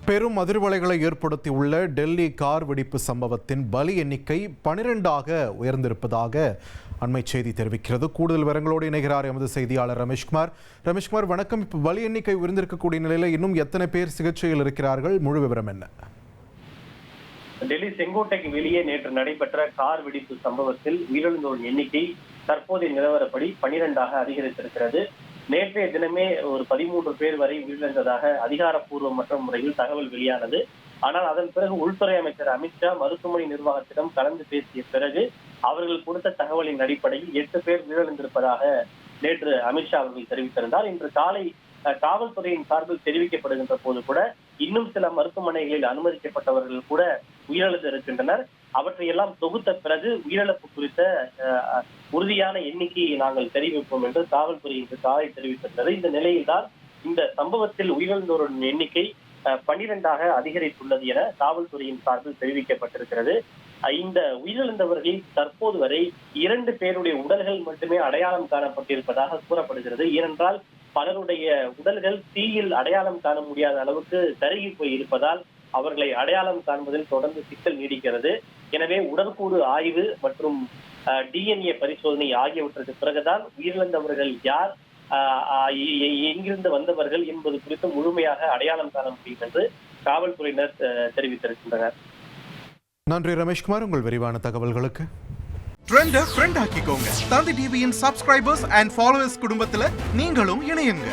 பெரும் அதிர்வலைகளை ஏற்படுத்தியுள்ள டெல்லி கார் வெடிப்பு சம்பவத்தின் பலி எண்ணிக்கை 12ஆக உயர்ந்திருப்பதாக அண்மை செய்தி தெரிவிக்கிறது. கூடுதல் விவரங்களோடு இணைகிறார் எமது செய்தியாளர் ரமேஷ்குமார். ரமேஷ்குமார், வணக்கம். இப்போ பலி எண்ணிக்கை உயர்ந்திருக்கக்கூடிய நிலையில் இன்னும் எத்தனை பேர் சிகிச்சையில் இருக்கிறார்கள்? முழு விவரம் என்ன? டெல்லி செங்கோட்டைக்கு வெளியே நேற்று நடைபெற்ற கார் வெடிப்பு சம்பவத்தில் உயிரிழந்தோரின் எண்ணிக்கை தற்போதைய நிலவரப்படி 12ஆக அதிகரித்திருக்கிறது. நேற்றைய தினமே ஒரு 13 பேர் வரை உயிரிழந்ததாக அதிகாரப்பூர்வமற்ற முறையில் தகவல் வெளியானது. ஆனால் அதன் பிறகு உள்துறை அமைச்சர் அமித்ஷா மருத்துவமனை நிர்வாகத்திடம் கலந்து பேசிய பிறகு அவர்கள் கொடுத்த தகவலின் அடிப்படையில் 8 பேர் உயிரிழந்திருப்பதாக நேற்று அமித்ஷா அவர்கள் தெரிவித்திருந்தார். இன்று காலை காவல்துறையின் சார்பில் தெரிவிக்கப்படுகின்ற போது கூட இன்னும் சில மருத்துவமனைகளில் அனுமதிக்கப்பட்டவர்கள் கூட உயிரிழந்திருக்கின்றனர். அவற்றையெல்லாம் தொகுத்த பிறகு உயிரிழப்பு குறித்த உறுதியான எண்ணிக்கையை நாங்கள் தெரிவிப்போம் என்று காவல்துறை இன்று காலை தெரிவித்திருந்தது. இந்த நிலையில்தான் இந்த சம்பவத்தில் உயிரிழந்தோரின் எண்ணிக்கை 12ஆக அதிகரித்துள்ளது என காவல்துறையின் சார்பில் தெரிவிக்கப்பட்டிருக்கிறது. இந்த உயிரிழந்தவர்களில் தற்போது வரை 2 பேருடைய உடல்கள் மட்டுமே அடையாளம் காணப்பட்டிருப்பதாக கூறப்படுகிறது. ஏனென்றால் பலருடைய உடல்கள் தீயில் அடையாளம் காண முடியாத அளவுக்கு கருகி போய் இருப்பதால் அவர்களை அடையாளம் காண்பதில் தொடர்ந்து சிக்கல் நீடிக்கிறது. எனவே உடற்கூறு ஆய்வு மற்றும் DNA பரிசோதனை ஆகியவற்றுக்கு பிறகுதான் உயிரிழந்தவர்கள் யார், எங்கிருந்து வந்தவர்கள் என்பது குறித்து முழுமையாக அடையாளம் காண முடியும் என்று காவல்துறையினர் தெரிவித்திருக்கின்றனர். நன்றி ரமேஷ்குமார், உங்கள் விரிவான தகவல்களுக்கு. ட்ரெண்ட ஃப்ரெண்ட் ஆக்கிக்கோங்க. தந்தி டிவியின் சப்ஸ்கிரைபர்ஸ் அண்ட் ஃபாலோவர்ஸ் குடும்பத்துல நீங்களும் இணையுங்க.